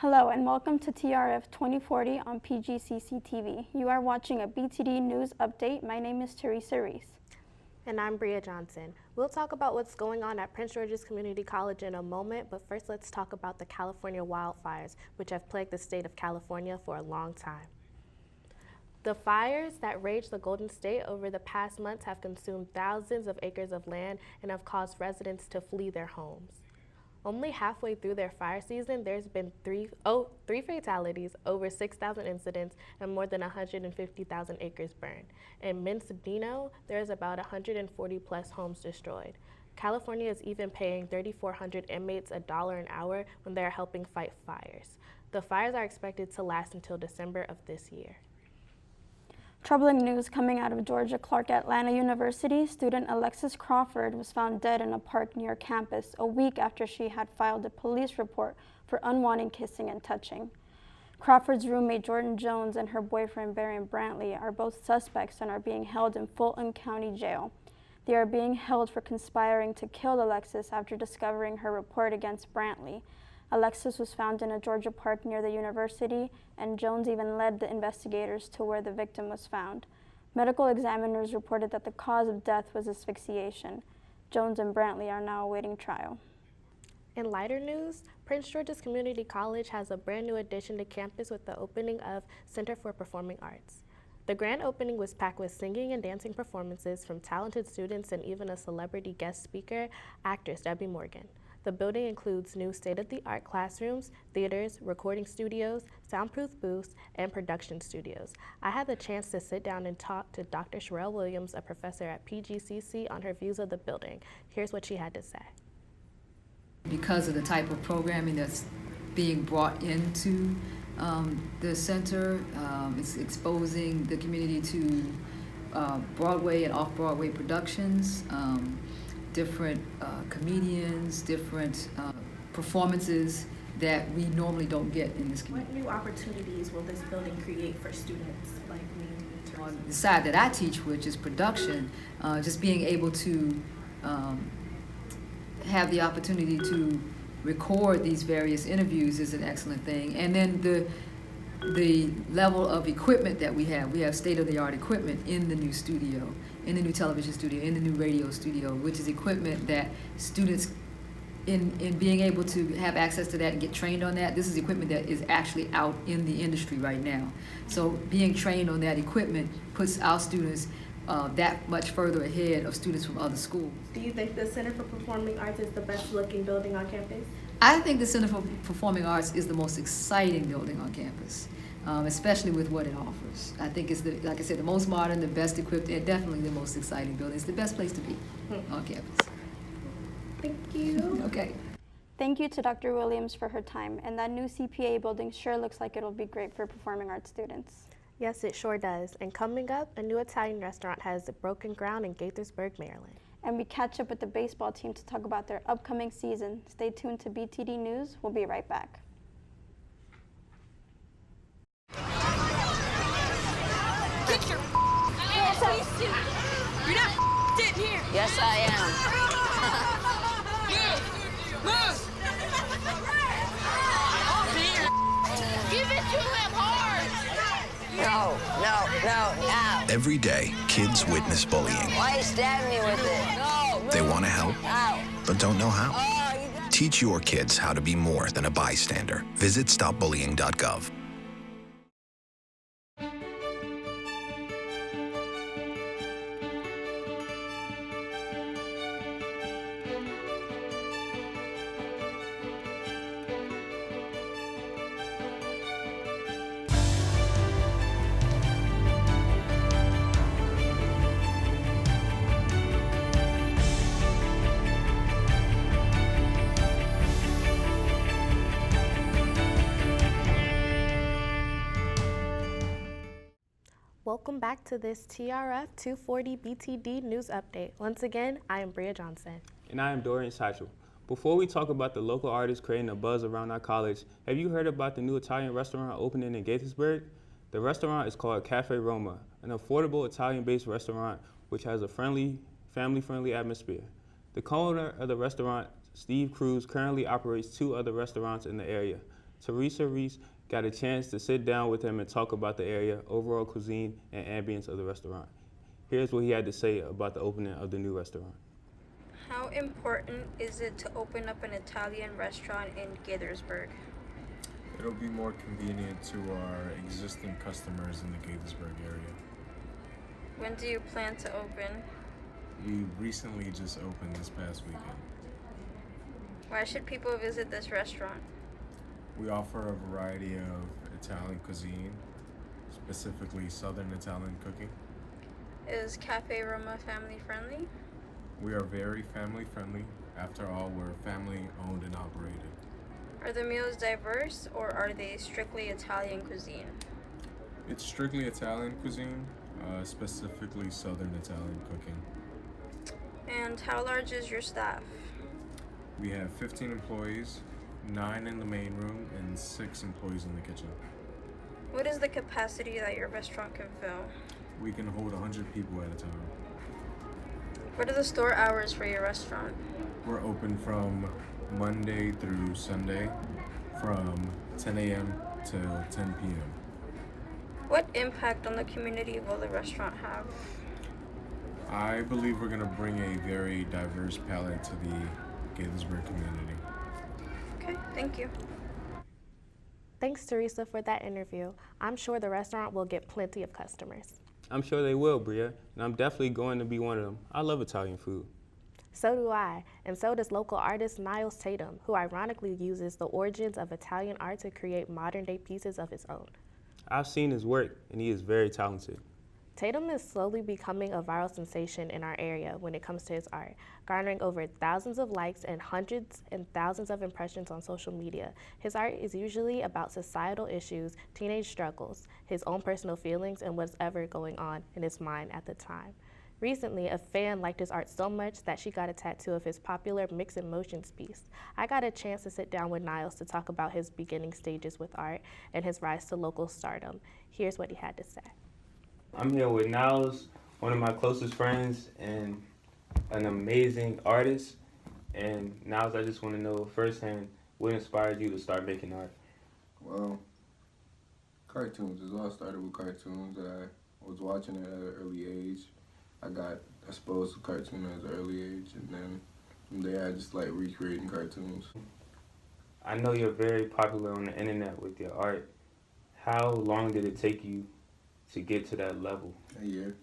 Hello and welcome to TRF 2040 on PGCC TV. You are watching a BTD news update. My name is Teresa Reese. And I'm Bria Johnson. We'll talk about what's going on at Prince George's Community College in a moment, but first let's talk about the California wildfires, which have plagued the state of California for a long time. The fires that raged the Golden State over the past months have consumed thousands of acres of land and have caused residents to flee their homes. Only halfway through their fire season, there's been three fatalities, over 6,000 incidents, and more than 150,000 acres burned. In Mendocino, there's about 140 plus homes destroyed. California is even paying 3,400 inmates $1 an hour when they're helping fight fires. The fires are expected to last until December of this year. Troubling news coming out of Georgia Clark Atlanta University. Student Alexis Crawford was found dead in a park near campus a week after she had filed a police report for unwanted kissing and touching. Crawford's roommate Jordan Jones and her boyfriend Barron Brantley are both suspects and are being held in Fulton County Jail. They are being held for conspiring to kill Alexis after discovering her report against Brantley. Alexis was found in a Georgia park near the university, and Jones even led the investigators to where the victim was found. Medical examiners reported that the cause of death was asphyxiation. Jones and Brantley are now awaiting trial. In lighter news, Prince George's Community College has a brand new addition to campus with the opening of Center for Performing Arts. The grand opening was packed with singing and dancing performances from talented students and even a celebrity guest speaker, actress Debbie Morgan. The building includes new state-of-the-art classrooms, theaters, recording studios, soundproof booths, and production studios. I had the chance to sit down and talk to Dr. Sherelle Williams, a professor at PGCC, on her views of the building. Here's what she had to say. Because of the type of programming that's being brought into the center, it's exposing the community to Broadway and off-Broadway productions, different comedians, different performances that we normally don't get in this community. What new opportunities will this building create for students like me? On the side that I teach, which is production, just being able to have the opportunity to record these various interviews is an excellent thing. And then the level of equipment that we have state-of-the-art equipment in the new studio, in the new television studio, in the new radio studio, which is equipment that students, in being able to have access to that and get trained on that, this is equipment that is actually out in the industry right now. So being trained on that equipment puts our students that much further ahead of students from other schools. Do you think the Center for Performing Arts is the best looking building on campus? I think the Center for Performing Arts is the most exciting building on campus, especially with what it offers. I think it's, like I said, the most modern, the best equipped, and definitely the most exciting building. It's the best place to be on campus. Thank you. Okay. Thank you to Dr. Williams for her time, and that new CPA building sure looks like it'll be great for performing arts students. Yes, it sure does. And coming up, a new Italian restaurant has broken ground in Gaithersburg, Maryland. And we catch up with the baseball team to talk about their upcoming season. Stay tuned to BTD News. We'll be right back. Get your ass up. You're not sitting here. Yes, I am. Move. Give it to him hard. No. Every day, kids witness bullying. Why you stabbing me with it? No. They want to help, Ow. but don't know how. Oh, you got... Teach your kids how to be more than a bystander. Visit stopbullying.gov. Welcome back to this TRF 240 BTD news update. Once again, I am Bria Johnson. And I am Dorian Satchel. Before we talk about the local artists creating a buzz around our college, have you heard about the new Italian restaurant opening in Gaithersburg? The restaurant is called Cafe Roma, an affordable Italian-based restaurant which has a friendly, family-friendly atmosphere. The co-owner of the restaurant, Steve Cruz, currently operates 2 other restaurants in the area. Teresa Reese got a chance to sit down with him and talk about the area, overall cuisine, and ambience of the restaurant. Here's what he had to say about the opening of the new restaurant. How important is it to open up an Italian restaurant in Gaithersburg? It'll be more convenient to our existing customers in the Gaithersburg area. When do you plan to open? We recently just opened this past weekend. Why should people visit this restaurant? We offer a variety of Italian cuisine, specifically Southern Italian cooking. Is Cafe Roma family friendly? We are very family friendly. After all, we're family owned and operated. Are the meals diverse or are they strictly Italian cuisine? It's strictly Italian cuisine, specifically Southern Italian cooking. And how large is your staff? We have 15 employees, 9 in the main room, and 6 employees in the kitchen. What is the capacity that your restaurant can fill? We can hold 100 people at a time. What are the store hours for your restaurant? We're open from Monday through Sunday from 10 a.m. till 10 p.m. What impact on the community will the restaurant have? I believe we're going to bring a very diverse palette to the Gaithersburg community. Okay, thank you. Thanks, Teresa, for that interview. I'm sure the restaurant will get plenty of customers. I'm sure they will, Bria, and I'm definitely going to be one of them. I love Italian food. So do I, and so does local artist Niles Tatum, who ironically uses the origins of Italian art to create modern-day pieces of his own. I've seen his work, and he is very talented. Tatum is slowly becoming a viral sensation in our area when it comes to his art, garnering over thousands of likes and hundreds and thousands of impressions on social media. His art is usually about societal issues, teenage struggles, his own personal feelings, and whatever going on in his mind at the time. Recently, a fan liked his art so much that she got a tattoo of his popular Mix Emotions piece. I got a chance to sit down with Niles to talk about his beginning stages with art and his rise to local stardom. Here's what he had to say. I'm here with Niles, one of my closest friends and an amazing artist. And Niles, I just want to know firsthand, what inspired you to start making art? Well, cartoons. It all started with cartoons. I was watching it at an early age. I got exposed to cartoons at an early age, and then from there I just like recreating cartoons. I know you're very popular on the internet with your art. How long did it take you to get to that level? A year.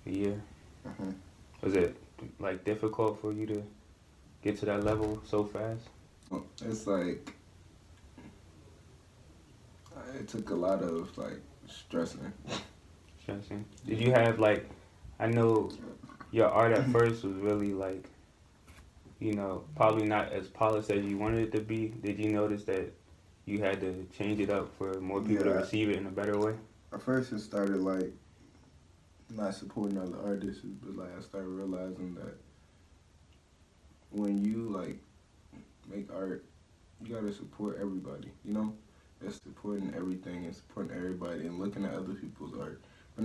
A year? Uh-huh. Was it like difficult for you to get to that level so fast? Well, it's like, it took a lot of like stressing. Stressing. Did you have like, I know your art at first was really like, you know, probably not as polished as you wanted it to be. Did you notice that you had to change it up for more people to receive it in a better way? At first it started like not supporting other artists, but like I started realizing that when you like make art, you gotta support everybody, you know? It's supporting everything and supporting everybody and looking at other people's art, but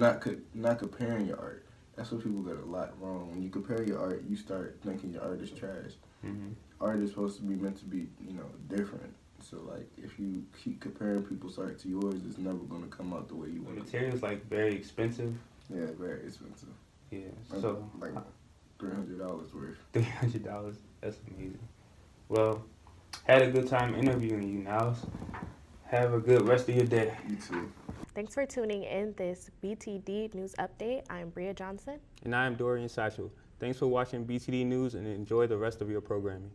not comparing your art. That's what people get a lot wrong. When you compare your art, you start thinking your art is trash. Mm-hmm. Art is supposed to be meant to be, you know, different. So like, if you keep comparing people's art to yours, it's never gonna come out the way you want it. The material's like very expensive. Yeah, very expensive. Yeah, Like, so like $300 worth. $300. That's amazing. Well, had a good time interviewing you, Niles. Have a good rest of your day. You too. Thanks for tuning in this BTD News Update. I'm Bria Johnson. And I am Dorian Satchel. Thanks for watching BTD News and enjoy the rest of your programming.